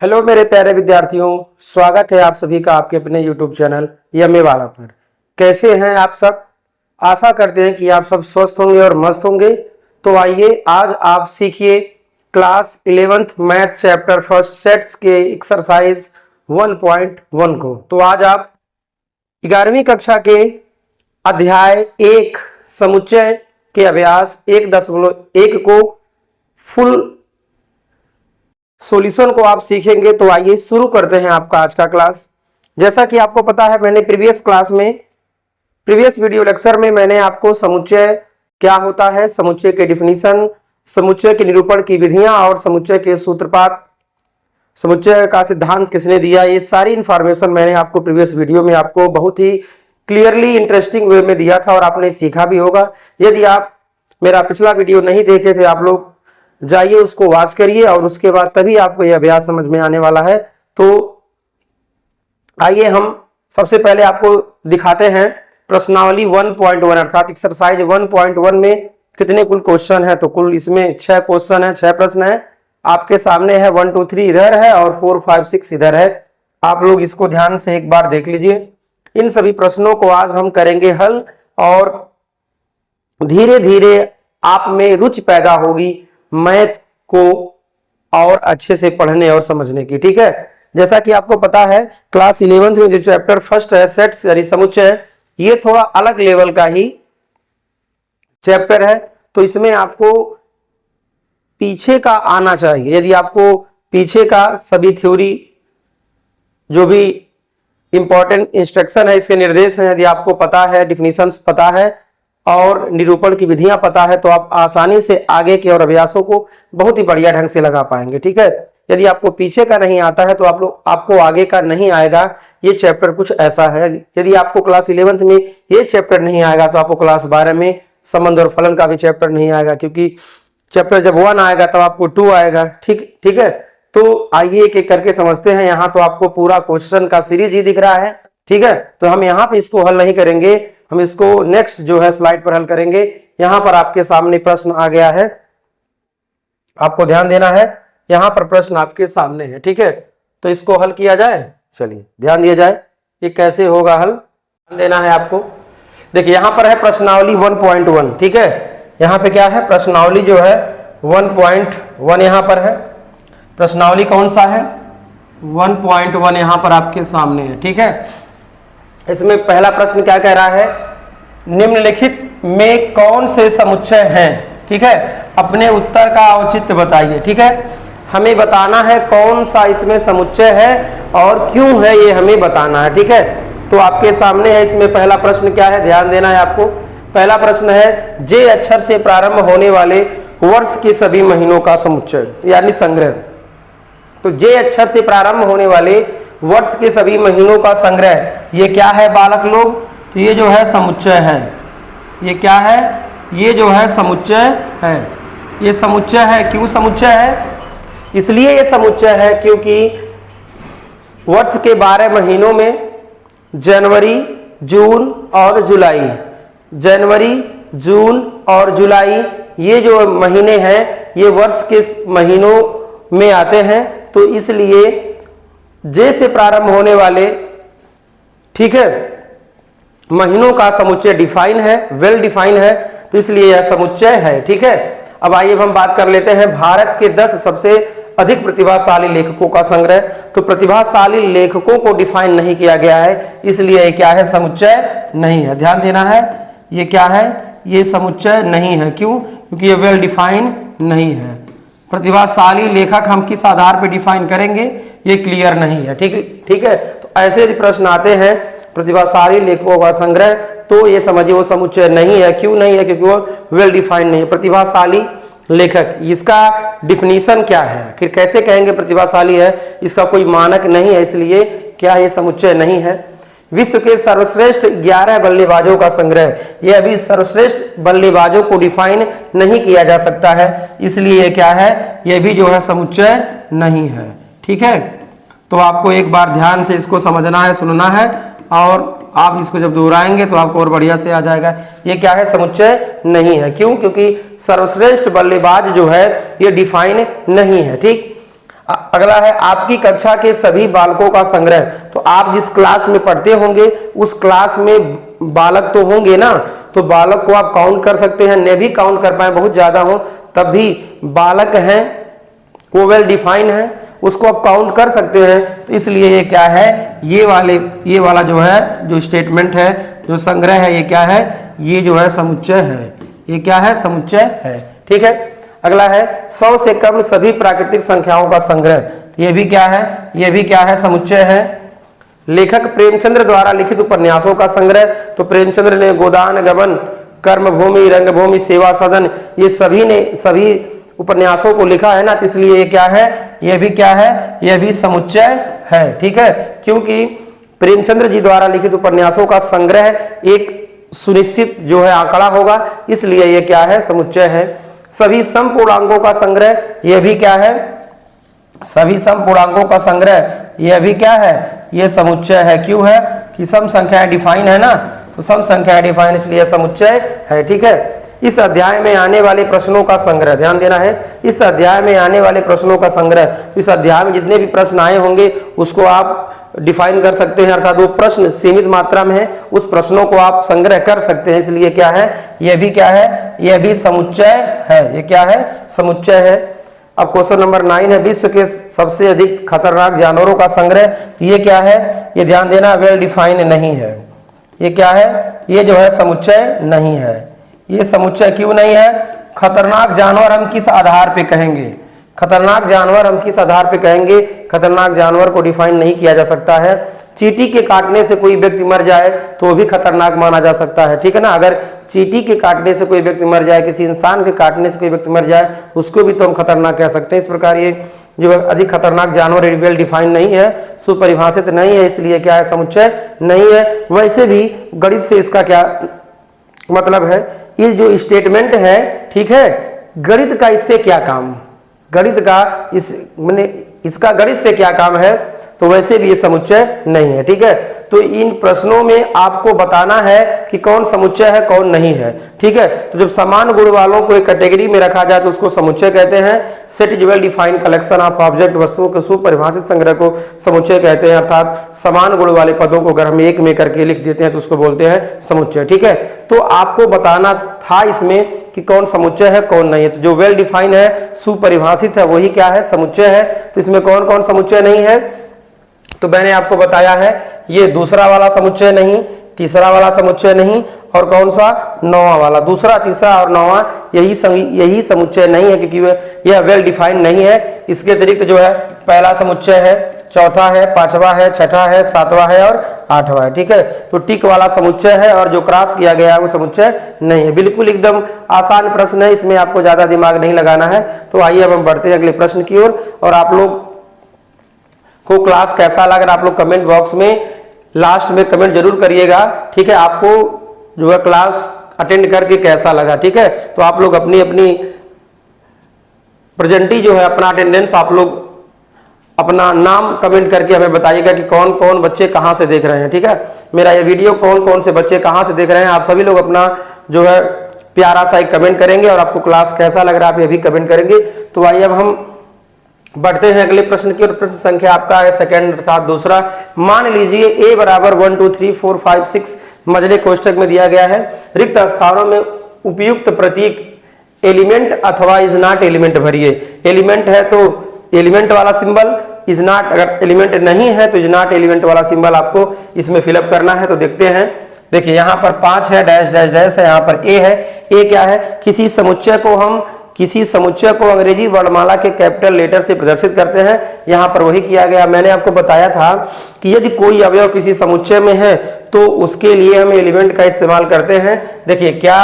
Hello मेरे प्यारे विद्यार्थियों, स्वागत है आप सभी का आपके अपने यूट्यूब चैनल यम्मे वाला पर। कैसे हैं आप सब? आशा करते हैं कि आप सब स्वस्थ होंगे और मस्त होंगे। तो आइए आज आप सीखिए class 11th math chapter first sets के एक्सरसाइज 1.1 को। तो आज आप 11वीं कक्षा के अध्याय 1 समुच्चय के अभ्यास 1.1 को फुल सॉल्यूशन को आप सीखेंगे। तो आइए शुरू करते हैं आपका आज का क्लास। जैसा कि आपको पता है, मैंने प्रीवियस वीडियो लेक्चर में मैंने आपको समुच्चय क्या होता है, समुच्चय के डिफिनीशन, समुच्चय के निरूपण की विधियां और समुच्चय के सूत्रपात, समुच्चय का सिद्धांत किसने दिया, ये सारी इंफॉर्मेशन मैंने आपको प्रीवियस वीडियो में आपको बहुत ही क्लियरली इंटरेस्टिंग वे में दिया था और आपने सीखा भी होगा। यदि आप मेरा पिछला वीडियो नहीं देखे थे, आप लोग जाइए उसको वॉच करिए और उसके बाद तभी आपको यह अभ्यास समझ में आने वाला है। तो आइए हम सबसे पहले आपको दिखाते हैं प्रश्नावली 1.1 अर्थात एक्सरसाइज 1.1 में कितने कुल क्वेश्चन है। तो कुल इसमें 6 क्वेश्चन है, 6 प्रश्न है। आपके सामने है 1 2 3 इधर है और 4 5 6 इधर है। आप लोग इसको ध्यान से एक बार देख लीजिए। इन सभी प्रश्नों को आज हम करेंगे हल और धीरे धीरे आप में रुचि पैदा होगी मैथ को और अच्छे से पढ़ने और समझने की। ठीक है, जैसा कि आपको पता है क्लास 11th में जो चैप्टर फर्स्ट है सेट्स यानी समुच्चय, ये थोड़ा अलग लेवल का ही चैप्टर है। तो इसमें आपको पीछे का आना चाहिए। यदि आपको पीछे का सभी थ्योरी जो भी इंपॉर्टेंट इंस्ट्रक्शन है, इसके निर्देश हैं, यदि आपको पता है, डिफिनीशंस पता है और निरूपण की विधियां पता है, तो आप आसानी से आगे के और अभ्यासों को बहुत ही बढ़िया ढंग से लगा पाएंगे। ठीक है, यदि आपको पीछे का नहीं आता है तो आपको आगे का नहीं आएगा। ये चैप्टर कुछ ऐसा है। यदि आपको क्लास 11th में ये चैप्टर नहीं आएगा तो आपको क्लास 12 में संबंध और फलन का भी चैप्टर नहीं आएगा, क्योंकि चैप्टर जब 1 आएगा तब आपको 2 आएगा। ठीक है, तो आइए एक एक करके समझते हैं। यहाँ तो आपको पूरा क्वेश्चन का सीरीज ही दिख रहा है। ठीक है, तो हम यहाँ पे इसको हल नहीं करेंगे, हम इसको नेक्स्ट जो है स्लाइड पर हल करेंगे। यहां पर आपके सामने प्रश्न आ गया है, आपको ध्यान देना है। यहां पर प्रश्न आपके सामने है। ठीक है, तो इसको हल किया जाए। चलिए ध्यान दिया जाए, ये कैसे होगा हल, ध्यान देना है आपको। देखिए यहां पर है प्रश्नावली 1.1। ठीक है, यहां पे क्या है, प्रश्नावली जो है 1.1 यहां पर है। प्रश्नावली कौन सा है, 1.1 यहां पर आपके सामने है। ठीक है, इसमें पहला प्रश्न क्या कह रहा है, निम्नलिखित में कौन से समुच्चय हैं। ठीक है, अपने उत्तर का औचित्य बताइए। ठीक है, हमें बताना है कौन सा इसमें समुच्चय है और क्यों है, ये हमें बताना है। ठीक है, तो आपके सामने है। इसमें पहला प्रश्न क्या है, ध्यान देना है आपको। पहला प्रश्न है जे अक्षर से प्रारंभ होने वाले वर्ष के सभी महीनों का समुच्चय यानी संग्रह। तो जे अक्षर से प्रारंभ होने वाले वर्ष के सभी महीनों का संग्रह, ये क्या है बालक लोग, तो ये जो है समुच्चय है। ये क्या है, ये जो है समुच्चय है। ये समुच्चय है। क्यों समुच्चय है, इसलिए ये समुच्चय है क्योंकि वर्ष के 12 महीनों में जनवरी, जून और जुलाई, जनवरी, जून और जुलाई ये जो महीने हैं ये वर्ष के महीनों में आते हैं। तो इसलिए जे से प्रारंभ होने वाले, ठीक है, महीनों का समुच्चय डिफाइन है, वेल डिफाइन है, तो इसलिए यह समुच्चय है। ठीक है, अब आइए हम बात कर लेते हैं भारत के 10 सबसे अधिक प्रतिभाशाली लेखकों का संग्रह। तो प्रतिभाशाली लेखकों को डिफाइन नहीं किया गया है, इसलिए ये क्या है, समुच्चय नहीं है। ध्यान देना है, ये क्या है, ये समुच्चय नहीं है। क्यों, क्योंकि ये वेल डिफाइन नहीं है। प्रतिभाशाली लेखक हम किस आधार पर डिफाइन करेंगे, ये क्लियर नहीं है। ठीक है, तो ऐसे यदि प्रश्न आते हैं प्रतिभाशाली लेखकों का संग्रह, तो ये समझिए वो समुच्चय नहीं है। क्यों नहीं है, क्योंकि वो वेल डिफाइंड नहीं है। प्रतिभाशाली लेखक, इसका डिफिनीशन क्या है, फिर कैसे कहेंगे प्रतिभाशाली है, इसका कोई मानक नहीं है, इसलिए क्या ये समुच्चय नहीं है। विश्व के सर्वश्रेष्ठ 11 बल्लेबाजों का संग्रह, ये अभी सर्वश्रेष्ठ बल्लेबाजों को डिफाइन नहीं किया जा सकता है, इसलिए ये क्या है, ये भी जो है समुच्चय नहीं है। ठीक है, तो आपको एक बार ध्यान से इसको समझना है, सुनना है, और आप इसको जब दोहराएंगे तो आपको और बढ़िया से आ जाएगा। ये क्या है, समुच्चय नहीं है। क्यों, क्योंकि सर्वश्रेष्ठ बल्लेबाज जो है ये डिफाइन नहीं है। ठीक, अगला है आपकी कक्षा के सभी बालकों का संग्रह। तो आप जिस क्लास में पढ़ते होंगे उस क्लास में बालक तो होंगे ना, तो बालक को आप काउंट कर सकते हैं। नहीं भी काउंट कर पाए, बहुत ज्यादा हो, तब भी बालक हैं, वो वेल डिफाइन है, उसको आप काउंट कर सकते हैं। तो इसलिए ये क्या है, ये वाला जो है, जो स्टेटमेंट है, जो संग्रह है, ये क्या है, ये जो है समुच्चय है। ये क्या है, समुच्चय है। ठीक है। अगला है 100 से कम सभी प्राकृतिक संख्याओं का संग्रह। ये भी क्या है, ये भी क्या है, समुच्चय है। लेखक प्रेमचंद्र द्वारा लिखित उपन्यासों का संग्रह। तो प्रेमचंद्र ने गोदान गबन, कर्मभूमि, रंगभूमि, सेवा सदन, ये सभी उपन्यासों को लिखा है ना, तो इसलिए ये क्या है, ये भी क्या है, ये भी समुच्चय है। ठीक है। क्योंकि प्रेमचंद्र जी द्वारा लिखित उपन्यासों का संग्रह एक सुनिश्चित जो है आंकड़ा होगा, इसलिए ये क्या है, समुच्चय है। सभी समपूर्णांकों का संग्रह, यह भी क्या है, सभी समपूर्णांकों का संग्रह, यह भी क्या है, यह समुच्चय है। क्यों है कि सम संख्याएं डिफाइन है ना, तो सम संख्याएं डिफाइन, इसलिए समुच्चय है। ठीक है। इस अध्याय में आने वाले प्रश्नों का संग्रह, ध्यान देना है, इस अध्याय में आने वाले प्रश्नों का संग्रह। तो इस अध्याय में जितने भी प्रश्न आए होंगे उसको आप डिफाइन कर सकते हैं, अर्थात वो प्रश्न सीमित मात्रा में है, उस प्रश्नों को आप संग्रह कर सकते हैं, इसलिए क्या है, यह भी क्या है, यह भी समुच्चय है। ये क्या है, समुच्चय है। अब क्वेश्चन नंबर 9 है विश्व के सबसे अधिक खतरनाक जानवरों का संग्रह। ये क्या है, ये ध्यान देना, वेल डिफाइन नहीं है। ये क्या है, ये जो है समुच्चय नहीं है। ये समुच्चय क्यों नहीं है, खतरनाक जानवर हम किस आधार पे कहेंगे, खतरनाक जानवर हम किस आधार पे कहेंगे, खतरनाक जानवर को डिफाइन नहीं किया जा सकता है। चींटी के काटने से कोई व्यक्ति मर जाए तो भी खतरनाक माना जा सकता है। ठीक है ना। अगर चींटी के काटने से कोई व्यक्ति मर जाए, किसी इंसान के काटने से कोई व्यक्ति मर जाए, उसको भी तो हम खतरनाक कह सकते हैं। इस प्रकार ये जो अधिक खतरनाक जानवर वेल डिफाइन नहीं है, सुपरिभाषित नहीं है, इसलिए क्या है, समुच्चय नहीं है। वैसे भी गणित से इसका क्या मतलब है, ये जो स्टेटमेंट है, ठीक है, गणित का इससे क्या काम, गणित का इसका गणित से क्या काम है, तो वैसे भी ये समुच्चय नहीं है। ठीक है। तो इन प्रश्नों में आपको बताना है कि कौन समुच्चय है, कौन नहीं है। ठीक है। तो जब समान गुण वालों को एक कैटेगरी में रखा जाए तो उसको समुच्चय कहते हैं। Set is well defined collection of object, वस्तुओं के सुपरिभाषित संग्रह को समुच्चय कहते हैं, अर्थात समान गुण वाले पदों को अगर हम एक में करके लिख देते हैं तो उसको बोलते हैं समुच्चय। ठीक है। तो आपको बताना था इसमें कि कौन समुच्चय है, कौन नहीं है। तो जो वेल डिफाइंड है, सुपरिभाषित है, वही क्या है, समुच्चय है। तो इसमें कौन कौन समुच्चय नहीं है, तो मैंने आपको बताया है, ये दूसरा वाला समुच्चय नहीं, तीसरा वाला समुच्चय नहीं, और कौन सा, नौवां वाला। दूसरा, तीसरा और नौवां यही समुच्चय नहीं है, क्योंकि यह वेल डिफाइंड नहीं है। इसके अतिरिक्त जो है पहला समुच्चय है, चौथा है, पांचवा है, छठा है, सातवां है और आठवां है। ठीक है। तो टिक वाला समुच्चय है और जो क्रॉस किया गया है वो समुच्चय नहीं है। बिल्कुल एकदम आसान प्रश्न है, इसमें आपको ज्यादा दिमाग नहीं लगाना है। तो आइए अब हम बढ़ते हैं अगले प्रश्न की ओर। और आप लोग को क्लास कैसा लग रहा है, आप लोग कमेंट बॉक्स में लास्ट में कमेंट जरूर करिएगा। ठीक है। आपको जो है क्लास अटेंड करके कैसा लगा। ठीक है। तो आप लोग अपनी अपनी प्रेजेंटी जो है, अपना अटेंडेंस, आप लोग अपना नाम कमेंट करके हमें बताइएगा कि कौन कौन बच्चे कहां से देख रहे हैं। ठीक है। मेरा ये वीडियो कौन कौन से बच्चे कहां से देख रहे हैं, आप सभी लोग अपना जो है प्यारा सा एक कमेंट करेंगे, और आपको क्लास कैसा लग रहा है आप ये भी कमेंट करेंगे। तो आइए अब हम बढ़ते हैं अगले प्रश्न की ओर। प्रश्न संख्या आपका है सेकंड, अर्थात दूसरा। मान लीजिए a बराबर 1 2 3 4 5 6 मजले कोष्ठक में दिया गया है। रिक्त स्थानों में उपयुक्त प्रतीक एलिमेंट अथवा इज नॉट एलिमेंट भरिए। एलिमेंट है तो एलिमेंट वाला सिंबल, इज नॉट, अगर एलिमेंट नहीं है तो इज नॉट एलिमेंट वाला सिंबल आपको इसमें फिलअप करना है। तो देखते हैं। देखिए यहाँ पर 5 है, डैश डैश डैश है, यहाँ पर a है। a क्या है, किसी समुच्चय को अंग्रेजी वर्णमाला के कैपिटल लेटर से प्रदर्शित करते हैं। यहाँ पर वही किया गया। मैंने आपको बताया था कि यदि कोई अवयव किसी समुच्चय में है तो उसके लिए हम एलिमेंट का इस्तेमाल करते हैं। देखिए क्या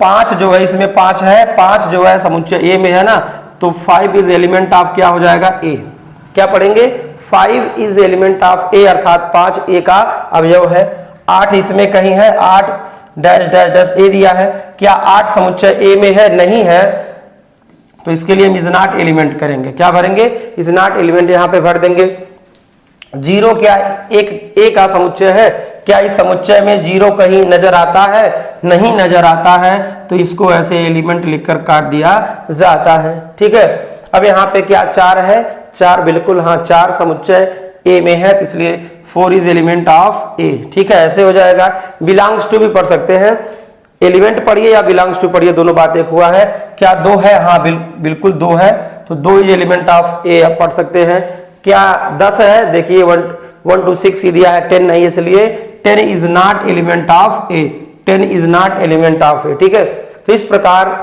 5 जो है, इसमें 5 है, 5 जो है समुच्चय ए में है ना, तो 5 इज एलिमेंट ऑफ क्या हो जाएगा, ए। क्या पढ़ेंगे, 5 इज एलिमेंट ऑफ ए, अर्थात 5 ए का अवयव है। 8 इसमें कहीं है, 8 डैश डैश डैश ए दिया है। क्या 8 समुच्चय ए में है, नहीं है, तो इसके लिए हम इज नॉट एलिमेंट करेंगे। क्या भरेंगे, इज नॉट एलिमेंट यहाँ पे भर देंगे। 0 क्या एक ए का समुच्चय है, क्या इस समुच्चय में 0 कहीं नजर आता है, नहीं नजर आता है, तो इसको ऐसे एलिमेंट लिखकर काट दिया जाता है। ठीक है। अब यहाँ पे क्या 4 है, 4 बिल्कुल, हाँ 4 समुच्चय ए में है, तो इसलिए 4 इज एलिमेंट ऑफ ए। ठीक है, ऐसे हो जाएगा। बिलोंग्स टू भी पढ़ सकते हैं, एलिमेंट पढ़िए या बिलोंग्स टू पढ़िए, दोनों बात एक हुआ है। क्या 2 है? हाँ बिल्कुल 2 है, तो 2 इज एलिमेंट ऑफ ए आप पढ़ सकते हैं। क्या 10 है? देखिए 1 to 6 ही दिया है, 10 नहीं, इसलिए 10 is not element of A, 10 is not element of A. ठीक है, तो इस प्रकार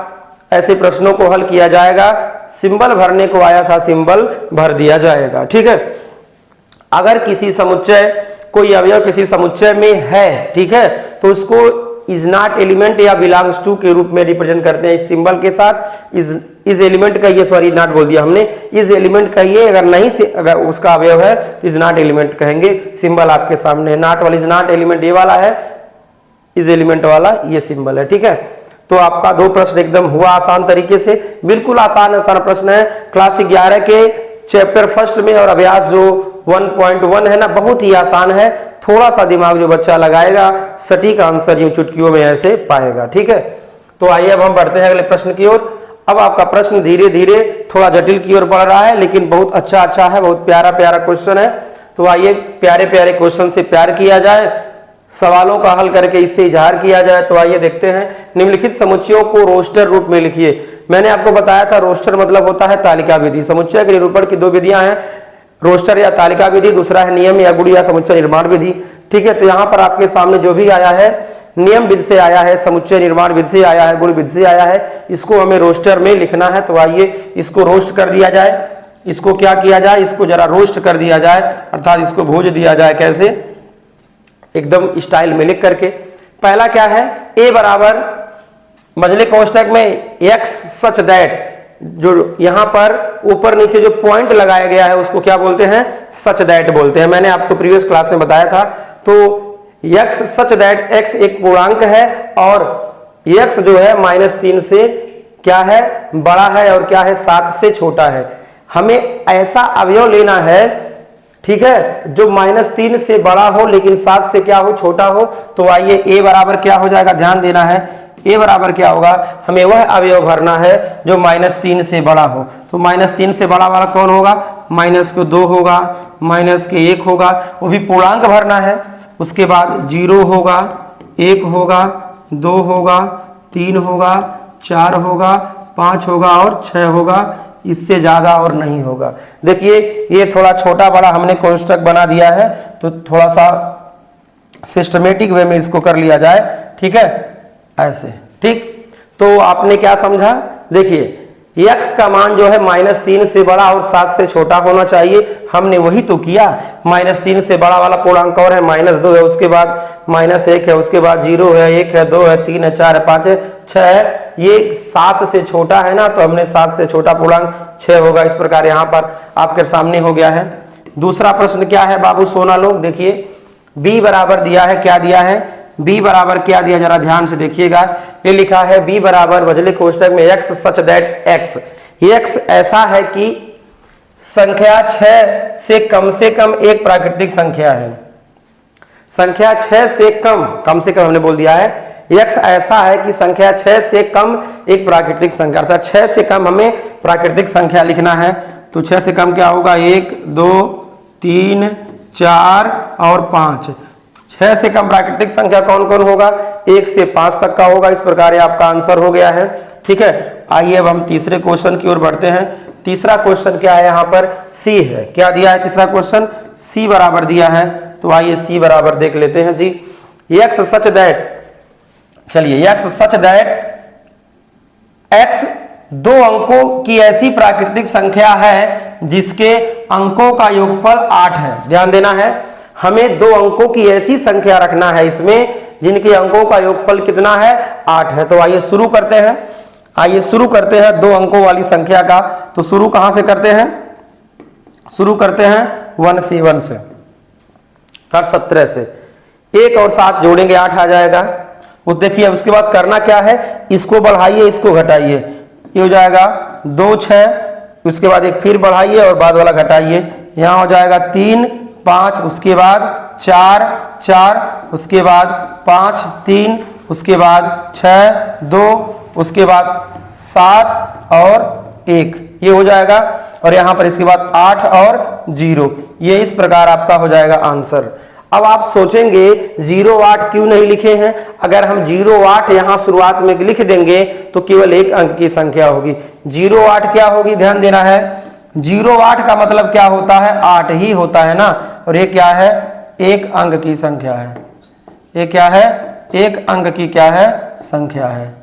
ऐसे प्रश्नों को हल किया जाएगा। सिंबल भरने को आया था, सिंबल भर दिया जाएगा। ठीक है, अगर किसी समुच्चय, कोई अवयव किसी समुच्चय में है, ठीक है, तो उसको इज नॉट एलिमेंट या बिलोंग्स टू के रूप में रिप्रेजेंट करते हैं इस सिंबल के साथ। इज एलिमेंट कहिए, सॉरी नॉट बोल दिया हमने, इज एलिमेंट कहिए, अगर नहीं से अगर उसका अवयव है तो इज नॉट एलिमेंट कहेंगे। सिंबल आपके सामने है, नॉट वाला इज नॉट एलिमेंट ये वाला है, इज एलिमेंट वाला ये सिंबल है। ठीक है, तो आपका 2 प्रश्न एकदम हुआ आसान तरीके से, बिल्कुल आसान प्रश्न है। क्लास 11 के चैप्टर फर्स्ट में और अभ्यास जो 1.1 है ना, बहुत ही आसान है। थोड़ा सा दिमाग जो बच्चा लगाएगा, सटीक आंसर यूं चुटकियों में ऐसे पाएगा। ठीक है, तो आइए अब हम बढ़ते हैं अगले प्रश्न की ओर। अब आपका प्रश्न धीरे धीरे थोड़ा जटिल की ओर बढ़ रहा है, लेकिन बहुत अच्छा है, बहुत प्यारा क्वेश्चन है। तो आइए प्यारे क्वेश्चन से प्यार किया जाए, सवालों का हल करके इससे इजहार किया जाए। तो आइए देखते हैं। निम्नलिखित समुच्चयों को रोस्टर रूप में लिखिए। मैंने आपको बताया था रोस्टर मतलब होता है तालिका विधि। समुच्चय के निरूपण की 2 विधियां हैं, रोस्टर या तालिका विधि, दूसरा है नियम या गुण या समुच्चय निर्माण विधि। ठीक है, तो यहाँ पर आपके सामने जो भी आया है, नियम विधि से आया है, समुच्चय निर्माण विधि से आया है, गुण विधि से आया है, इसको हमें रोस्टर में लिखना है। तो आइए इसको रोस्ट कर दिया जाए। इसको क्या किया जाए? इसको जरा रोस्ट कर दिया जाए, अर्थात इसको भूज दिया जाए। कैसे? एकदम स्टाइल में लिख करके। पहला क्या है? ए बराबर मझले कोष्ठक में x सच दैट, जो यहां पर ऊपर नीचे जो पॉइंट लगाया गया है उसको क्या बोलते हैं? सच दैट बोलते हैं। मैंने आपको प्रीवियस क्लास में बताया था। तो x सच दैट, x एक पूर्णांक है और x जो है -3 से क्या है? बड़ा है, और क्या है? 7 से छोटा है। हमें ऐसा अवयव लेना है, ठीक है, जो -3 से बड़ा हो लेकिन 7 से क्या हो? छोटा हो। तो आइए ए बराबर क्या हो जाएगा? ध्यान देना है। ए बराबर क्या होगा? हमें वह अवयव भरना है जो -3 से बड़ा हो। तो -3 से बड़ा वाला कौन होगा? -2 होगा, -1 होगा, वो भी पूर्णांक भरना है। उसके बाद 0 होगा, 1 होगा, 2 होगा, 3 होगा, 4 होगा, 5 होगा और 6 होगा। इससे ज्यादा और नहीं होगा। देखिए ये थोड़ा छोटा बड़ा हमने कोष्ठक बना दिया है, तो थोड़ा सा सिस्टमेटिक वे में इसको कर लिया जाए। ठीक है, ऐसे। ठीक, तो आपने क्या समझा? देखिए x का मान जो है -3 से बड़ा और 7 से छोटा होना चाहिए। हमने वही तो किया। -3 से बड़ा वाला पूर्णांक और है, -2 है, उसके बाद -1 है, उसके बाद 0 है, 1 है, 2 है, 3 है, 4 है, 5 है, 6 है। ये 7 से छोटा है ना, तो हमने 7 से छोटा पूर्णांक 6 होगा। इस प्रकार यहाँ पर आपके सामने हो गया है। दूसरा प्रश्न क्या है बाबू सोना लोग? देखिए b बराबर दिया है, क्या दिया है? b बराबर क्या दिया? जरा ध्यान से देखिएगा। ये लिखा है b बराबर मझले कोष्ठक में x such that x। x ऐसा है कि संख्या 6 से कम एक प्राकृतिक संख्या है। संख्या 6 से कम हमने बोल दिया है। x ऐसा है कि संख्या 6 से कम एक प्राकृतिक संख्या, अर्थात 6 से कम हमें प्राकृतिक संख्या लिखना है। तो 6 से कम क्या होगा? 1, 2, 3, 4 और 5। 6 से कम प्राकृतिक संख्या कौन कौन होगा? 1 से 5 तक का होगा। इस प्रकार ये आपका आंसर हो गया है। ठीक है, आइए अब हम तीसरे क्वेश्चन की ओर बढ़ते हैं। तीसरा क्वेश्चन क्या है? यहाँ पर c है। क्या दिया है तीसरा क्वेश्चन? c बराबर दिया है। तो आइए c बराबर देख लेते हैं जी। x सच दैट, चलिए x सच दैट x 2 अंकों की ऐसी प्राकृतिक संख्या है जिसके अंकों का योगफल 8 है। ध्यान देना है, हमें 2 अंकों की ऐसी संख्या रखना है इसमें जिनके अंकों का योगफल कितना है? 8 है। तो आइए शुरू करते हैं 2 अंकों वाली संख्या का। तो शुरू कहां से करते हैं? शुरू करते हैं 1 से 17 से। 1 और 7 जोड़ेंगे 8 आ जाएगा। उस देखिए उसके बाद करना क्या है? इसको बढ़ाइए, इसको घटाइए, ये हो जाएगा 2, 6। उसके बाद एक फिर बढ़ाइए और बाद वाला घटाइए, यहाँ हो जाएगा 3, 5, उसके बाद 4, 4, उसके बाद 5, 3, उसके बाद 6, 2, उसके बाद 7 और 1। ये हो जाएगा, और यहां पर इसके बाद 8 और 0, ये इस प्रकार आपका हो जाएगा आंसर। अब आप सोचेंगे 0 8 क्यों नहीं लिखे हैं? अगर हम 0 8 यहां शुरुआत में लिख देंगे तो केवल एक अंक की संख्या होगी। 0 8 क्या होगी, ध्यान देना है, 0 8 का मतलब क्या होता है, 8 ही होता है ना, और ये क्या है, एक अंक की संख्या है। ये क्या है, एक अंक की क्या है, संख्या है।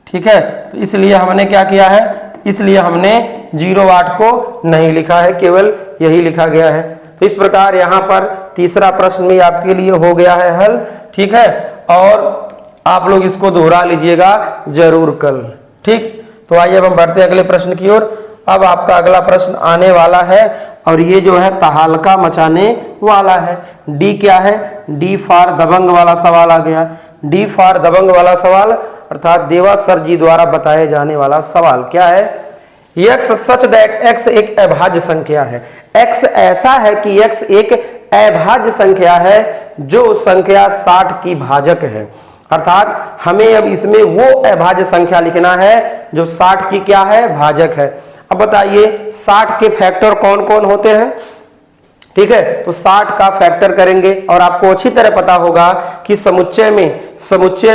ठीक है, तो इसलिए हमने क्या किया है, इसलिए हमने 0 8 को नहीं लिखा है, केवल यही लिखा गया है। तो इस प्रकार यहाँ पर तीसरा प्रश्न भी आपके लिए हो गया है हल। ठीक है, और आप लोग इसको दोहरा लीजिएगा जरूर कल। ठीक, तो आइए अब हम बढ़ते हैं अगले प्रश्न की ओर। अब आपका अगला प्रश्न आने वाला है, और ये जो है तहलका मचाने वाला है। डी क्या है, डी फॉर दबंग वाला सवाल आ गया। डी फॉर दबंग वाला सवाल अर्थात देवा सर जी द्वारा बताए जाने वाला सवाल क्या है, x सच दैट x एक अभाज्य संख्या है। x ऐसा है कि x एक अभाज्य संख्या है जो संख्या 60 की भाजक है। अर्थात हमें अब इसमें वो अभाज्य संख्या लिखना है जो 60 की क्या है, भाजक है। अब बताइए 60 के फैक्टर कौन कौन होते हैं? ठीक है, तो 60 का फैक्टर करेंगे, और आपको अच्छी तरह पता होगा कि समुच्चय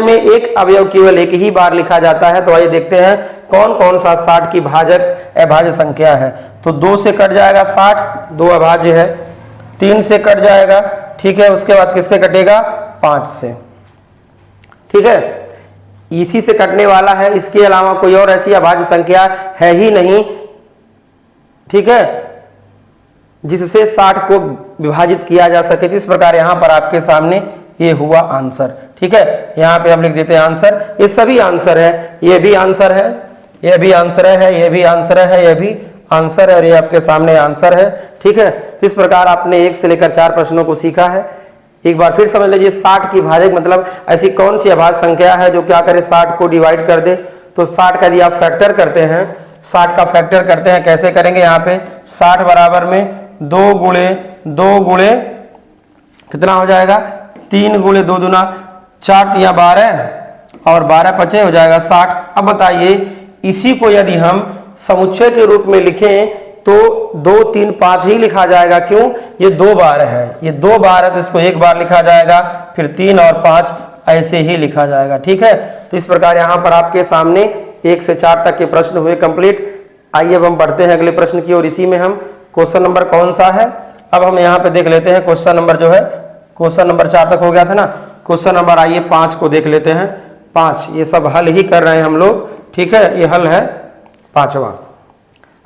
में एक अवयव केवल एक ही बार लिखा जाता है। तो आइए देखते हैं कौन कौन सा 60 की भाजक अभाज्य संख्या है। तो 2 से कट जाएगा 60, 2 अभाज्य है। 3 से कट जाएगा, ठीक है, उसके बाद किससे कटेगा, 5 से। ठीक है, इसी से कटने वाला है, इसके अलावा कोई और ऐसी अभाज्य संख्या है ही नहीं, ठीक है, जिससे 60 को विभाजित किया जा सके। तो इस प्रकार यहां पर आपके सामने ये हुआ आंसर। ठीक है, यहां पे हम लिख देते हैं आंसर। ये सभी आंसर है, ये भी आंसर है, ये भी आंसर है, ये भी आंसर है, ये भी आंसर है, और ये आपके सामने आंसर है। ठीक है, तो इस प्रकार आपने 1 से लेकर 4 प्रश्नों को सीखा है। एक बार फिर समझ लीजिए, 60 की भाजक मतलब ऐसी कौन सी अभाज्य संख्या है जो क्या करे, 60 को डिवाइड कर दे। तो 60 का यदि आप फैक्टर करते हैं, 60 का फैक्टर करते हैं, कैसे करेंगे, यहाँ पे 60 बराबर में 2 गुणे कितना हो जाएगा, 3 गुणे 2 दूना 4 तिया 12 और 12 पचे हो जाएगा 60। अब बताइए इसी को यदि हम समुच्चय के रूप में लिखें तो 2 3 5 ही लिखा जाएगा। क्यों, ये 2 बार है, ये 2 बार है, तो इसको 1 बार लिखा जाएगा, फिर 3 और 5 ऐसे ही लिखा जाएगा। ठीक है, तो इस प्रकार यहाँ पर आपके सामने 1 से 4 तक के प्रश्न हुए कंप्लीट। आइए अब हम बढ़ते हैं अगले प्रश्न की ओर। इसी में हम क्वेश्चन नंबर कौन सा है, अब हम यहाँ पे देख लेते हैं। क्वेश्चन नंबर जो है, क्वेश्चन नंबर 4 तक हो गया था ना, क्वेश्चन नंबर आइए 5 को देख लेते हैं। 5 ये सब हल ही कर रहे हैं हम लोग। ठीक है, ये हल है 5वां।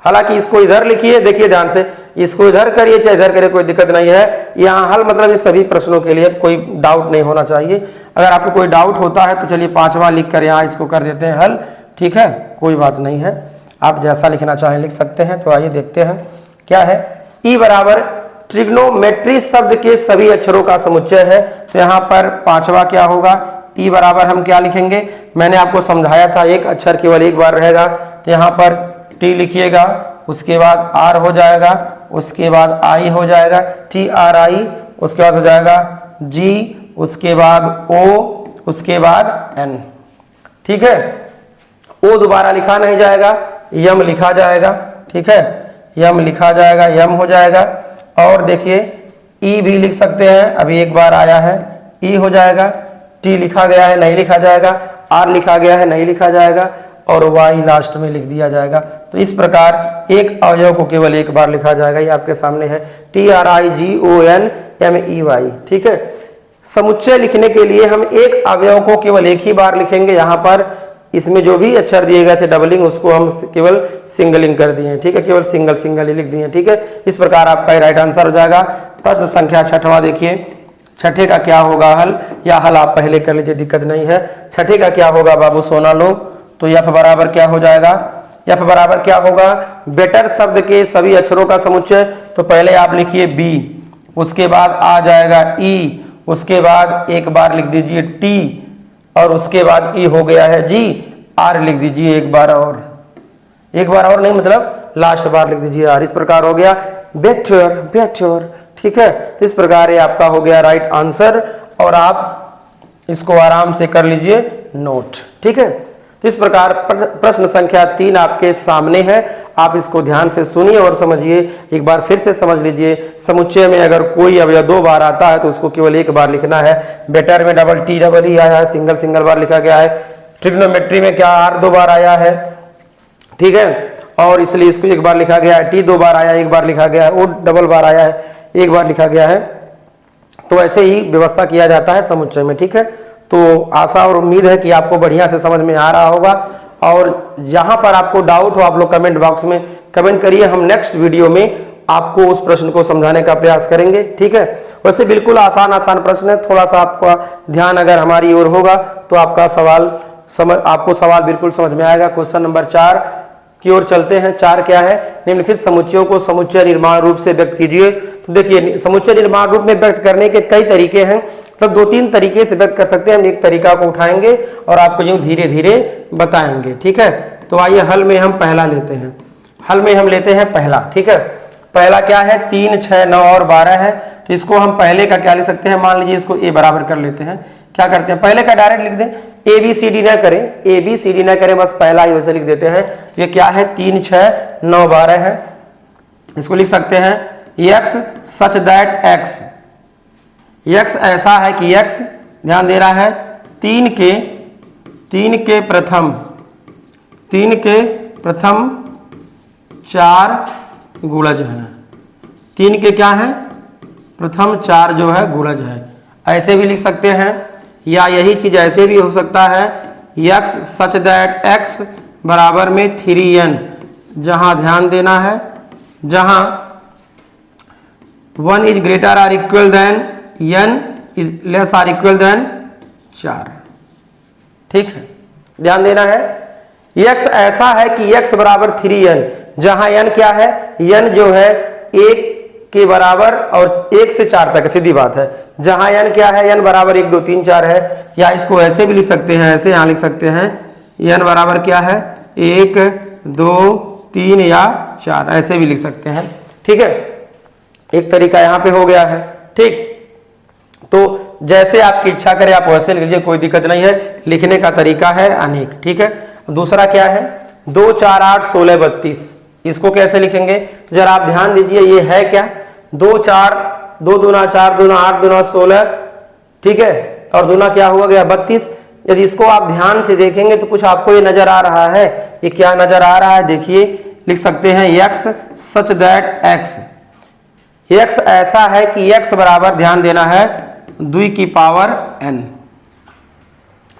हालांकि इसको इधर लिखिए, देखिए ध्यान से, इसको इधर करिए चाहे इधर करिए, कोई दिक्कत नहीं है। यहाँ हल मतलब ये सभी प्रश्नों के लिए, कोई डाउट नहीं होना चाहिए। अगर आपको कोई डाउट होता है तो चलिए 5वां लिख कर यहाँ इसको कर देते हैं हल। ठीक है, कोई बात नहीं है, आप जैसा लिखना चाहें लिख सकते हैं। तो आइए देखते हैं क्या है। ई बराबर ट्रिग्नोमेट्री शब्द के सभी अक्षरों का समुच्चय है। तो यहाँ पर 5वां क्या होगा, ई बराबर हम क्या लिखेंगे, मैंने आपको समझाया था एक अक्षर केवल एक बार रहेगा। तो यहाँ पर टी लिखिएगा, उसके बाद आर हो जाएगा, उसके बाद आई हो जाएगा, टी आर आई, उसके बाद हो जाएगा जी, उसके बाद ओ, उसके बाद एन। ठीक है, ओ दोबारा लिखा नहीं जाएगा, यम लिखा जाएगा। ठीक है, यम लिखा जाएगा, यम हो जाएगा। और देखिए ई भी लिख सकते हैं, अभी एक बार आया है, ई हो जाएगा। टी लिखा गया है, नहीं लिखा जाएगा, आर लिखा गया है, नहीं लिखा जाएगा, और वाई लास्ट में लिख दिया जाएगा। तो इस प्रकार एक अवयव को केवल एक बार लिखा जाएगा। ये आपके सामने है, TRIGONMEY। ठीक है, समुच्चय लिखने के लिए हम एक अवयव को केवल एक ही बार लिखेंगे। यहाँ पर इसमें जो भी अक्षर दिए गए थे डबलिंग, उसको हम केवल सिंगलिंग कर दिए। ठीक है, केवल सिंगल ही लिख दिए। ठीक है, इस प्रकार आपका राइट आंसर हो जाएगा। प्रश्न संख्या 6वां देखिए, छठे का क्या होगा हल, या हल आप पहले कर लीजिए, दिक्कत नहीं है। छठे का क्या होगा बाबू सोना लोग, तो एफ बराबर क्या हो जाएगा, एफ बराबर क्या होगा, बेटर शब्द के सभी अक्षरों का समुच्चय। तो पहले आप लिखिए बी, उसके बाद आ जाएगा ई, उसके बाद एक बार लिख दीजिए टी, और उसके बाद ई हो गया है जी, आर लिख दीजिए एक बार और नहीं, मतलब लास्ट बार लिख दीजिए आर। इस प्रकार हो गया बेटर। ठीक है, तो इस प्रकार ये आपका हो गया राइट आंसर, और आप इसको आराम से कर लीजिए नोट। ठीक है, तो इस प्रकार प्रश्न संख्या 3 आपके सामने है, आप इसको ध्यान से सुनिए और समझिए। एक बार फिर से समझ लीजिए, समुच्चय में अगर कोई अवयव 2 बार आता है तो उसको केवल 1 बार लिखना है। बेटर में डबल टी डबल ई आया है, सिंगल सिंगल बार लिखा गया है। ट्रिग्नोमेट्री में क्या आर 2 बार आया है, ठीक है, और इसलिए इसको 1 बार लिखा गया है। टी 2 बार आया, 1 बार लिखा गया है। ओ डबल बार आया है, 1 बार लिखा गया है। तो ऐसे ही व्यवस्था किया जाता है समुच्चय में, ठीक है। तो आशा और उम्मीद है कि आपको बढ़िया से समझ में आ रहा होगा। और जहां पर आपको डाउट हो आप लोग कमेंट बॉक्स में कमेंट करिए, हम नेक्स्ट वीडियो में आपको उस प्रश्न को समझाने का प्रयास करेंगे, ठीक है। वैसे बिल्कुल आसान प्रश्न है, थोड़ा सा आपका ध्यान अगर हमारी ओर होगा तो आपका आपको सवाल बिल्कुल समझ में आएगा। क्वेश्चन नंबर 4 की ओर चलते हैं। 4 क्या है, निम्नलिखित समुच्चयों को समुच्चय निर्माण रूप से व्यक्त कीजिए। तो देखिए, समुच्चय निर्माण रूप में व्यक्त करने के कई तरीके हैं, तब 2-3 तरीके से व्यक्त कर सकते हैं। हम एक तरीका को उठाएंगे और आपको यूं धीरे धीरे बताएंगे, ठीक है। तो आइए हल में हम पहला लेते हैं। हल में हम लेते हैं पहला, ठीक है। पहला क्या है, 3, 6, 9 और 12 है। तो इसको हम पहले का क्या लिख सकते हैं, मान लीजिए इसको ए बराबर कर लेते हैं। क्या करते हैं, पहले का डायरेक्ट लिख दें, ABCD ना करें, ABCD ना करें, बस पहला ही वैसे लिख देते हैं। ये क्या है, 3, 6, 9, 12 है। इसको लिख सकते हैं x सच दैट x ऐसा है कि x, ध्यान दे रहा है, 3 के प्रथम 4 गुणज है। 3 के क्या है, प्रथम 4 जो है गुणज है। ऐसे भी लिख सकते हैं, या यही चीज ऐसे भी हो सकता है, x सच दैट x बराबर में 3n, जहां ध्यान देना है, जहां 1 is greater or equal than n is less or equal than 4, ठीक है। ध्यान देना है, x ऐसा है कि x बराबर 3n, जहां n क्या है, n जो है 1 के बराबर और 1 से 4 तक, सीधी बात है। जहां n क्या है, n बराबर 1 2 3 4 है। या इसको ऐसे भी लिख सकते हैं, ऐसे यहां लिख सकते हैं, n बराबर क्या है, 1 2 3 या 4, ऐसे भी लिख सकते हैं, ठीक है। एक तरीका यहां पे हो गया है, ठीक। तो जैसे आपकी इच्छा करे आप वैसे लिख लीजिए, कोई दिक्कत नहीं है, लिखने का तरीका है अनेक, ठीक है। दूसरा क्या है, 2 4 8 16 32, इसको कैसे लिखेंगे, तो जरा आप ध्यान दीजिए, ये है क्या, 2 4 2 दूना 4 दूना 8 दूना 16, ठीक है, और दूना क्या हुआ गया 32। यदि इसको आप ध्यान से देखेंगे तो कुछ आपको ये नजर आ रहा है, ये क्या नजर आ रहा है, देखिए लिख सकते हैं x सच दैट x ऐसा है कि x बराबर, ध्यान देना है, 2 की पावर n,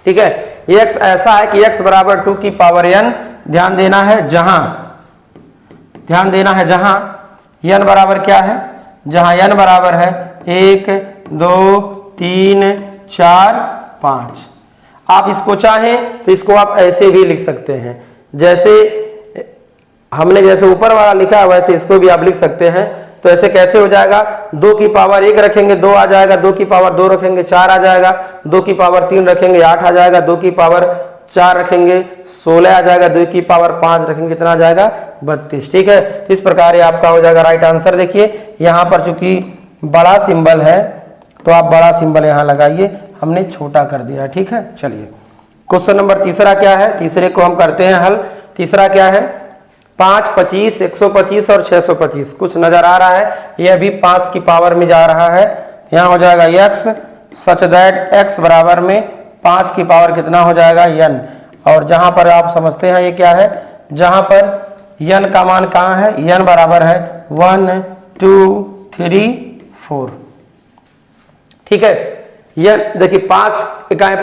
ठीक है। x ऐसा है कि x बराबर 2 की पावर n, ध्यान देना है, जहां n बराबर क्या है, जहां n बराबर है 1 2 3 4 5। आप इसको चाहें तो इसको आप ऐसे भी लिख सकते हैं, जैसे हमने जैसे ऊपर वाला लिखा वैसे इसको भी आप लिख सकते हैं। तो ऐसे कैसे हो जाएगा, 2 की पावर 1 रखेंगे 2 आ जाएगा, 2 की पावर 2 रखेंगे 4 आ जाएगा, 2 की पावर 3 रखेंगे 8 आ जाएगा, 2 की पावर 4 रखेंगे 16 आ जाएगा, 2 की पावर 5 रखेंगे कितना आ जाएगा 32, ठीक है। तो इस प्रकार ये आपका हो जाएगा राइट आंसर। देखिए यहाँ पर चूंकि बड़ा सिंबल है तो आप बड़ा सिंबल यहाँ लगाइए, हमने छोटा कर दिया, ठीक है। चलिए क्वेश्चन नंबर तीसरा क्या है, तीसरे को हम करते हैं हल। तीसरा क्या है, 5 25 125 और 625, कुछ नजर आ रहा है, यह भी 5 की पावर में जा रहा है। यहाँ हो जाएगा x सच दैट x बराबर में 5 की पावर कितना हो जाएगा n, और जहां पर आप समझते हैं ये क्या है, जहां पर n का मान कहाँ है, n बराबर है 1 2 3 4, ठीक है। यह देखिए 5 इकाई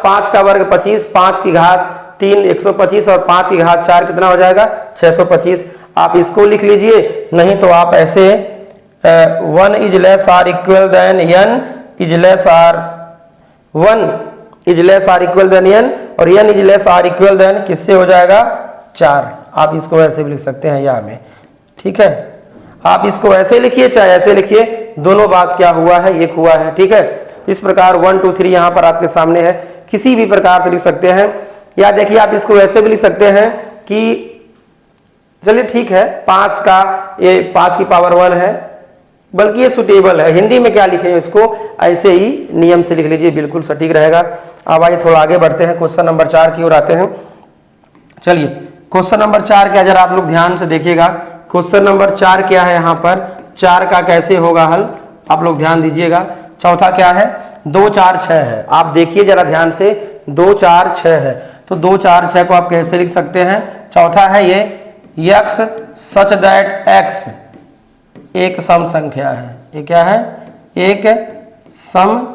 5 का वर्ग 25, 5 की घात 3 125 और 5 की घात 4 कितना हो जाएगा 625। आप इसको लिख लीजिए, नहीं तो आप ऐसे 1 is less or equal than n is less or 1 is less or equal than n और n is less or equal than किससे हो जाएगा 4। आप इसको ऐसे भी लिख सकते हैं या में, ठीक है। आप इसको ऐसे लिखिए चाहे ऐसे लिखिए, दोनों बात क्या हुआ है, एक हुआ है, ठीक है। इस प्रकार 1 2 3 यहाँ पर आपके सामने है, किसी भी प्रकार से लिख सकते हैं। या देखिए आप इसको ऐसे भी लिख सकते हैं कि चलिए ठीक है, 5 का ये 5 की पावर 1 है, बल्कि ये सुटेबल है। हिंदी में क्या लिखें, इसको ऐसे ही नियम से लिख लीजिए, बिल्कुल सटीक रहेगा। अब आइए थोड़ा आगे बढ़ते हैं, क्वेश्चन नंबर 4 की ओर आते हैं। चलिए क्वेश्चन नंबर 4 क्या, जरा आप लोग ध्यान से देखिएगा। क्वेश्चन नंबर 4 क्या है, यहाँ पर 4 का कैसे होगा हल, आप लोग ध्यान दीजिएगा। चौथा क्या है, 2 4 6 है। आप देखिए जरा ध्यान से, 2 4 6 है, तो 2 4 6 को आप कैसे लिख सकते हैं। चौथा है ये x सच दैट x एक सम संख्या है। ये क्या है, एक सम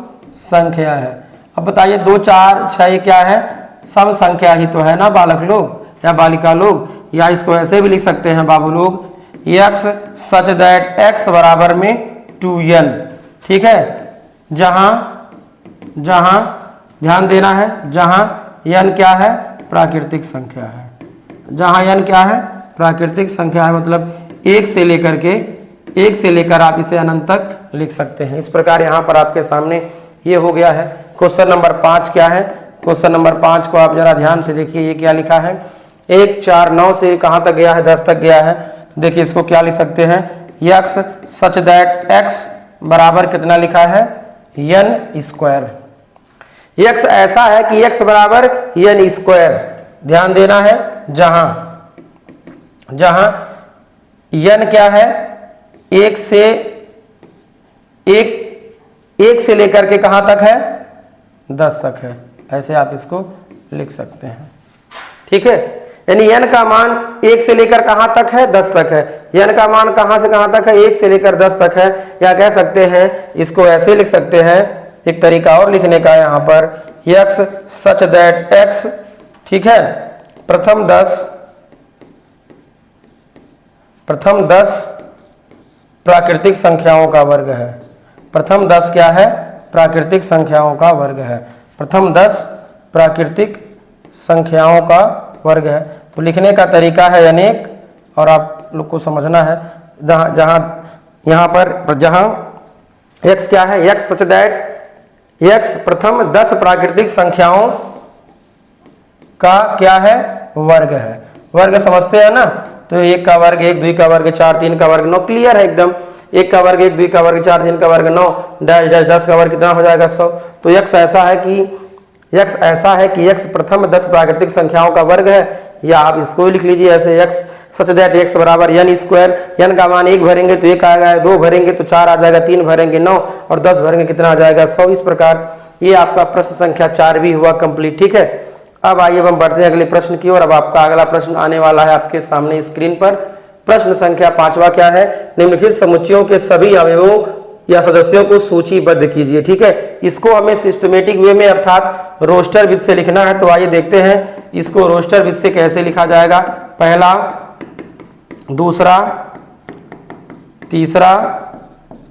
संख्या है। अब बताइए 2 4 6 ये क्या है, सम संख्या ही तो है ना बालक लोग या बालिका लोग, या इसको ऐसे भी लिख सकते हैं बाबू लोग, x सच दैट x बराबर में 2n। ठीक है, जहां जहां ध्यान देना है, जहां n क्या है, प्राकृतिक संख्या है। जहां n क्या है, प्राकृतिक संख्या है, मतलब 1 से लेकर आप इसे अनंत तक लिख सकते हैं। इस प्रकार यहां पर आपके सामने ये हो गया है। क्वेश्चन नंबर 5 क्या है, क्वेश्चन नंबर 5 को आप जरा ध्यान से देखिए, ये क्या लिखा है, 1 4 9 से कहां तक गया है, 10 तक गया है। देखिए इसको क्या लिख सकते हैं, x सच दैट x बराबर कितना लिखा है, n स्क्वायर। x ऐसा है कि x बराबर n स्क्वायर। ध्यान देना है, जहां n क्या है, 1 से लेकर के कहां तक है, 10 तक है। ऐसे आप इसको लिख सकते हैं। ठीक है, यानी n का मान 1 से लेकर कहां तक है, 10 तक है। n का मान कहां से कहां तक है, 1 से लेकर 10 तक है। या कह सकते हैं इसको ऐसे लिख सकते हैं, एक तरीका और लिखने का यहाँ पर, x सच दैट x, ठीक है, प्रथम 10 प्राकृतिक संख्याओं का वर्ग है। प्रथम 10 क्या है, प्राकृतिक संख्याओं का वर्ग है। प्रथम 10 प्राकृतिक संख्याओं का वर्ग है। तो लिखने का तरीका है अनेक, और आप लोग को समझना है यहाँ पर जहाँ x क्या है, x सच दैट x प्रथम 10 प्राकृतिक संख्याओं का क्या है, वर्ग है। वर्ग समझते हैं ना, तो 1 का वर्ग 1, 2 का वर्ग 4, 3 का वर्ग 9, क्लियर है एकदम। 1 का वर्ग 1, 2 का वर्ग 4, 3 का वर्ग 9, डैश डैश 10 का वर्ग कितना हो जाएगा, 100। तो x ऐसा है कि x प्रथम 10 प्राकृतिक संख्याओं का वर्ग है। या आप इसको लिख लीजिए ऐसे, x सच दैट x बराबर n स्क्वायर। n का मान 1 भरेंगे तो 1 आएगा, 2 भरेंगे तो 4 आ जाएगा, 3 भरेंगे 9, और 10 भरेंगे कितना आ जाएगा, 100। इस प्रकार ये आपका प्रश्न संख्या 4 भी हुआ कंप्लीट। ठीक है, अब आइए हम बढ़ते हैं अगले प्रश्न की ओर। अब आपका अगला प्रश्न आने वाला है आपके सामने स्क्रीन पर। प्रश्न संख्या 5वां क्या है, निम्नलिखित समुच्चयों के सभी अवयवों या सदस्यों को सूचीबद्ध कीजिए। ठीक है, इसको हमें सिस्टमेटिक वे में अर्थात रोस्टर विध से लिखना है। तो आइए देखते हैं इसको रोस्टर विध से कैसे लिखा जाएगा। पहला, दूसरा, तीसरा,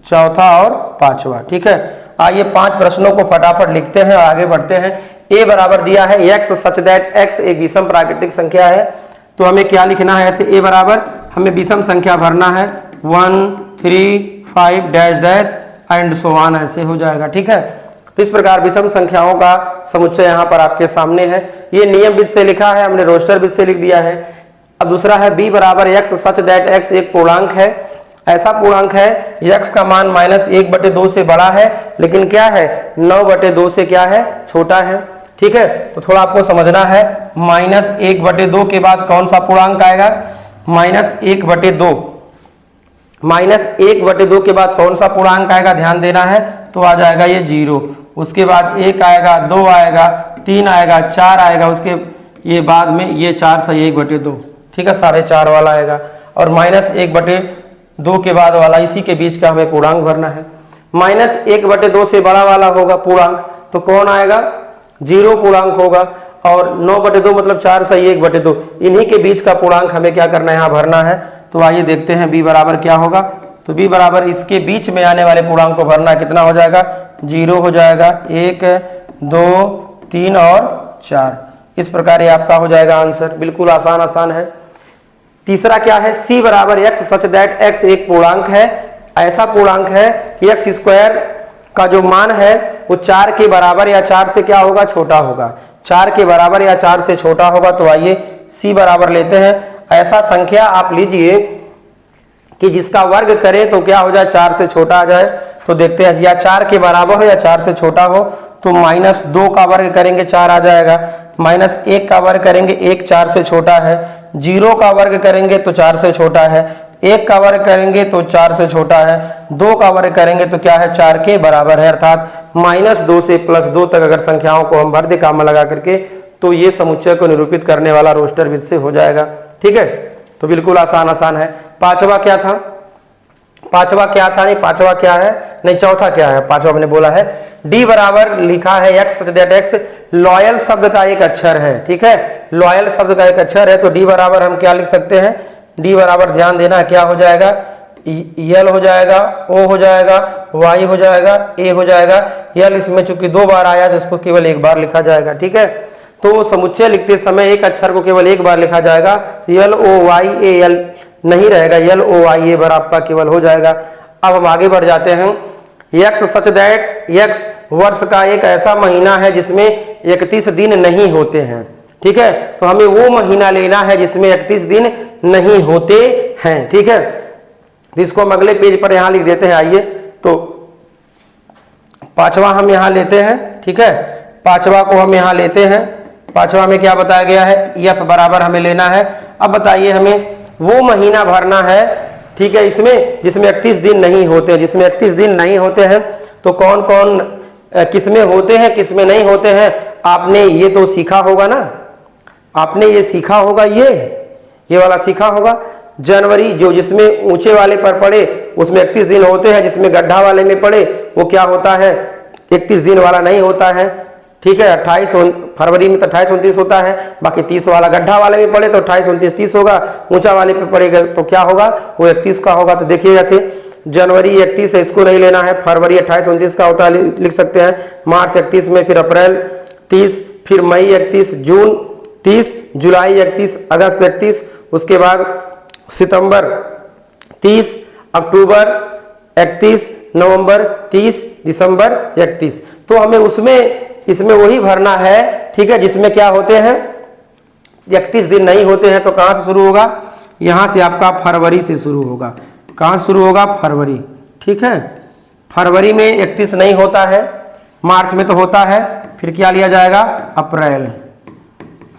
चौथा और 5वां। ठीक है, आइए 5 प्रश्नों को फटाफट लिखते हैं और आगे बढ़ते हैं। a बराबर दिया है x सच दैट x एक विषम प्राकृतिक संख्या है। तो हमें क्या लिखना है, ऐसे a बराबर हमें विषम संख्या भरना है, 1 3 5 dash dash and so on, ऐसे हो जाएगा। ठीक है, तो इस प्रकार विषम संख्याओं का समुच्चय यहाँ पर आपके सामने है। ये नियम विधि से लिखा है, हमने रोस्टर विधि से लिख दिया है। अब दूसरा है b बराबर x सच दैट x एक पूर्णांक है। ऐसा पूर्णांक है x का मान -1/2 से बड़ा है, लेकिन क्या है, 9/2 से क्या है, छोटा है। ठीक है, तो थोड़ा आपको समझना है, -1/2 के बाद कौन सा पूर्णांक आएगा, -1/2। -1/2 के बाद कौन सा पूर्णांक आएगा, ध्यान देना है, तो आ जाएगा ये 0। उसके बाद 1 आएगा, 2 आएगा, 3 आएगा, 4 आएगा, उसके ये बाद में ये 4 सही 1/2। ठीक है, 4.5 वाला आएगा। और -1/2 के बाद वाला, इसी के बीच का हमें पूर्णांक भरना है। -1/2 से बड़ा वाला होगा पूर्णांक, तो कौन आएगा, 0 पूर्णांक होगा। और 9/2 मतलब 4 सही 1/2, इन्हीं के बीच का पूर्णांक हमें क्या करना है, यहाँ भरना है। तो आइए देखते हैं b बराबर क्या होगा। तो b बराबर इसके बीच में आने वाले पूर्णांक को भरना, कितना हो जाएगा, 0 हो जाएगा, 1 2 3 और 4। इस प्रकार ये आपका हो जाएगा आंसर। बिल्कुल आसान है। तीसरा क्या है, c बराबर x सच दैट x एक पूर्णांक है। ऐसा पूर्णांक है कि x स्क्वायर का जो मान है वो 4 के बराबर या 4 से क्या होगा, छोटा होगा। 4 के बराबर या 4 से छोटा होगा। तो आइए c बराबर लेते हैं। ऐसा संख्या आप लीजिए कि जिसका वर्ग करें तो क्या हो जाए, 4 से छोटा आ जाए। तो देखते हैं, या 4 के बराबर हो या 4 से छोटा हो, तो -2 का वर्ग करेंगे 4 आ जाएगा, -1 का वर्ग करेंगे 1 4 से छोटा है, 0 का वर्ग करेंगे तो 4 से छोटा है, 1 का वर्ग करेंगे तो 4 से छोटा है, 2 का वर्ग करेंगे तो क्या है 4 के बराबर है। अर्थात -2 से +2 तक अगर संख्याओं को हम भर दे काम में लगा करके, तो ये समुच्चय को निरूपित करने वाला रोस्टर विधि से हो जाएगा। ठीक है, तो बिल्कुल आसान है। पांचवा क्या था, पांचवा क्या है, नहीं चौथा क्या है, पांचवा मैंने बोला है डी बराबर लिखा है x such that x loyal शब्द का एक अक्षर है। ठीक है, लॉयल शब्द का एक अक्षर है, तो डी बराबर हम क्या लिख सकते हैं, डी बराबर ध्यान देना क्या हो जाएगा, यल हो जाएगा, ओ हो जाएगा, वाई हो जाएगा, ए हो जाएगा। यल इसमें चूंकि 2 बार आया तो इसको केवल 1 बार लिखा जाएगा। ठीक है, तो समुच्चय लिखते समय एक अक्षर को केवल 1 बार लिखा जाएगा, यल ओ वाई ए यल नहीं रहेगा, यल ओ वाई ए बार आपका केवल हो जाएगा। अब हम आगे बढ़ जाते हैं, यक्स सच दैट यक्स वर्ष का एक ऐसा महीना है जिसमें 31 दिन नहीं होते हैं। ठीक है, तो हमें वो महीना लेना है जिसमें 31 दिन नहीं होते हैं। ठीक है, तो इसको हम अगले पेज पर यहां लिख देते हैं। आइए, तो पांचवा हम यहां लेते हैं। ठीक है, पांचवा को हम यहां लेते हैं। पांचवा में क्या बताया गया है, एफ बराबर हमें लेना है। अब बताइए, हमें वो महीना भरना है, ठीक है, इसमें जिसमें 31 दिन नहीं होते, जिसमें 31 दिन नहीं होते हैं, तो कौन कौन किसमें होते हैं किसमें नहीं होते हैं, आपने ये तो सीखा होगा ना, आपने ये सीखा होगा, ये वाला सीखा होगा। जनवरी जो जिसमें ऊंचे वाले पर पड़े उसमें 31 दिन होते हैं, जिसमें गड्ढा वाले में पड़े वो क्या होता है, 31 दिन वाला नहीं होता है। ठीक है, 28 फरवरी में तो 28-29 होता है, बाकी 30 वाला गड्ढा वाले में पड़े तो 28-29-30 होगा, ऊंचा वाले पे पड़ेगा तो क्या होगा, वो 31 का होगा। तो देखिए ऐसे जनवरी 31 है, इसको नहीं लेना है, फरवरी 28-29 का होता है, लिख सकते हैं, मार्च 31 में, फिर अप्रैल 30, फिर मई 31, जून 30, जुलाई 31, अगस्त 31, उसके बाद सितंबर 30, अक्टूबर 31, नवंबर 30, दिसंबर 31। तो हमें उसमें इसमें वही भरना है। ठीक है, जिसमें क्या होते हैं 31 दिन नहीं होते हैं। तो कहां से शुरू होगा, यहां से आपका फरवरी से शुरू होगा। कहां शुरू होगा, फरवरी। ठीक है, फरवरी में 31 नहीं होता है, मार्च में तो होता है, फिर क्या लिया जाएगा, अप्रैल,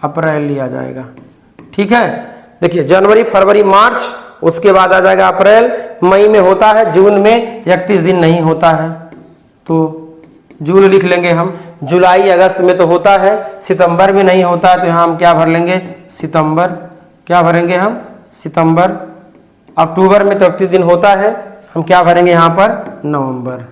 अप्रैल लिया जाएगा। ठीक है, देखिए जनवरी फरवरी मार्च, उसके बाद आ जाएगा अप्रैल, मई में होता है, जून में 31 दिन नहीं होता है तो जून लिख लेंगे हम, जुलाई अगस्त में तो होता है, सितंबर में नहीं होता है तो यहाँ हम क्या भर लेंगे, सितंबर, क्या भरेंगे हम, सितंबर। अक्टूबर में तो 31 दिन होता है, हम क्या भरेंगे यहाँ पर, नवंबर।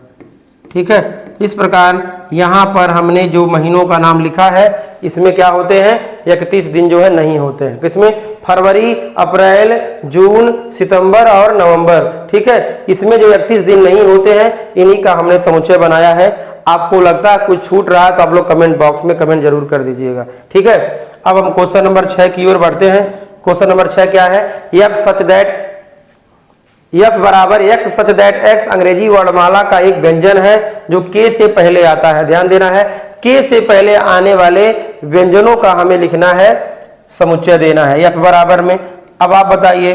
ठीक है, इस प्रकार यहाँ पर हमने जो महीनों का नाम लिखा है इसमें क्या होते हैं, 31 दिन जो है नहीं होते हैं। किसमें, फरवरी, अप्रैल, जून, सितंबर और नवंबर। ठीक है, इसमें जो 31 दिन नहीं होते हैं इन्हीं का हमने समुच्चय बनाया है। आपको लगता है कुछ छूट रहा है तो आप लोग कमेंट बॉक्स में कमेंट जरूर कर दीजिएगा। ठीक है, अब हम क्वेश्चन नंबर 6 की ओर बढ़ते हैं। क्वेश्चन नंबर 6 क्या है, एफ सच दैट एफ बराबर एक्स सच दैट एक्स अंग्रेजी वर्णमाला का एक व्यंजन है जो के से पहले आता है। ध्यान देना है, के से पहले आने वाले व्यंजनों का हमें लिखना है, समुच्चय देना है एफ बराबर में। अब आप बताइए,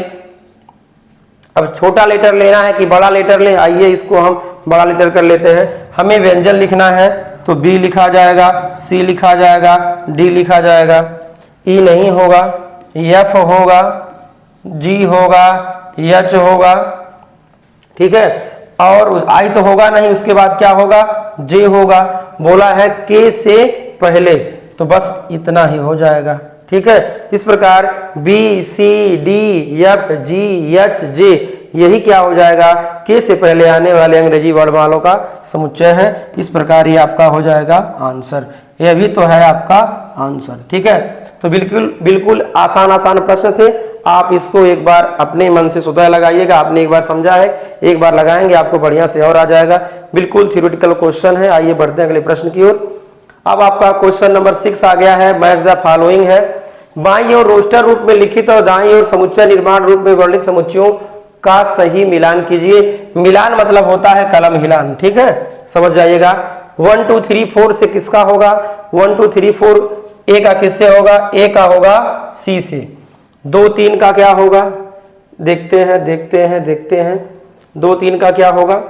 अब छोटा लेटर लेना है कि बड़ा लेटर ले, आइए इसको हम बड़ा लेटर कर लेते हैं। हमें व्यंजन लिखना है तो बी लिखा जाएगा, सी लिखा जाएगा, डी लिखा जाएगा, ई नहीं होगा, एफ होगा, जी होगा, एच होगा। ठीक है, और आई तो होगा नहीं, उसके बाद क्या होगा, जे होगा। बोला है के से पहले, तो बस इतना ही हो जाएगा। ठीक है, इस प्रकार B C D F G H J यही क्या हो जाएगा, के से पहले आने वाले अंग्रेजी वर्णमालों का समुच्चय है। इस प्रकार ये आपका हो जाएगा आंसर, यह भी तो है आपका आंसर। ठीक है, तो बिल्कुल आसान प्रश्न थे। आप इसको एक बार अपने मन से स्वतः लगाइएगा, आपने एक बार समझा है, एक बार लगाएंगे आपको बढ़िया से और आ जाएगा। बिल्कुल थ्योरेटिकल क्वेश्चन है। आइए बढ़ते हैं अगले प्रश्न की ओर। अब आपका क्वेश्चन नंबर 6 आ गया है, मैच द फॉलोइंग है। बाईं ओर रोस्टर रूप में लिखित और दाईं ओर समुच्चय निर्माण रूप में वर्णित समुच्चयों का सही मिलान कीजिए। मिलान मतलब होता है कलम हिलान। ठीक है, समझ जाइएगा। 1 2 3 4 से किसका होगा, 1 2 3 4 ए का किससे होगा, ए का होगा सी से। 2 3 का क्या होगा, देखते हैं 2 3 का क्या होगा,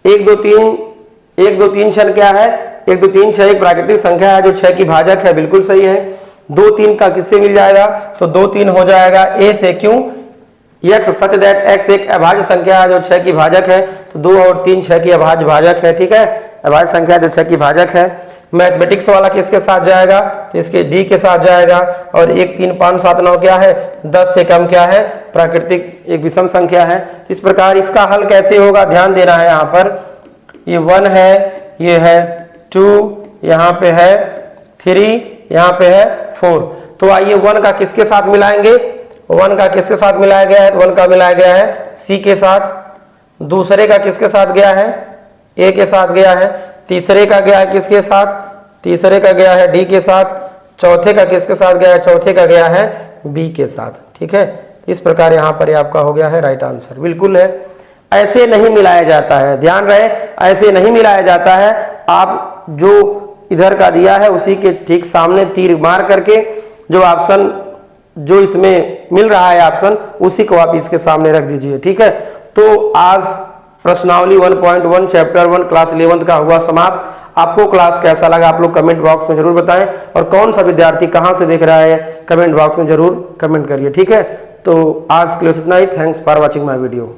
1 2 3 6 क्या है? 1 2 3 6 एक प्राकृतिक संख्या है जो 6 की भाजक है, बिल्कुल सही है। 2 3 का किससे मिल जाएगा? तो 2 3 हो जाएगा a से। क्यों? x सच दैट x एक अभाज्य संख्या है जो 6 की भाजक है, तो 2 और 3 6 की अभाज्य भाजक है, ठीक है, अभाज्य संख्या जो 6 की भाजक है। मैथमेटिक्स वाला किसके साथ जाएगा? तो इसके डी के साथ जाएगा। और 1 3 5 7 9 क्या है? 10 से कम क्या है? प्राकृतिक एक विषम संख्या है। इस प्रकार इसका हल कैसे होगा, ध्यान देना है। यहाँ पर ये 1 है, ये है 2, यहाँ पे है 3, यहाँ पे है 4। तो आइए 1 का किसके साथ मिलाएंगे? 1 का किसके साथ मिलाया गया है? 1 का मिलाया गया है सी के साथ। दूसरे का किसके साथ गया है? ए के साथ गया है। तीसरे का गया है किसके साथ? तीसरे का गया है डी के साथ। चौथे का किसके साथ गया है? चौथे का गया है बी के साथ, ठीक है। इस प्रकार यहाँ पर आपका हो गया है राइट आंसर, बिल्कुल है। ऐसे नहीं मिलाया जाता है, ध्यान रहे, ऐसे नहीं मिलाया जाता है। आप जो इधर का दिया है उसी के ठीक सामने तीर मार करके जो ऑप्शन जो इसमें मिल रहा है ऑप्शन, उसी को आप इसके सामने रख दीजिए, ठीक है। तो आज प्रश्नावली 1.1 चैप्टर 1 क्लास 11 का हुआ समाप्त। आपको क्लास कैसा लगा आप लोग कमेंट बॉक्स में जरूर बताएं, और कौन सा विद्यार्थी कहां से देख रहा है कमेंट बॉक्स में जरूर कमेंट करिए, ठीक है। तो आज के लिए इतना ही। Thanks for watching my video.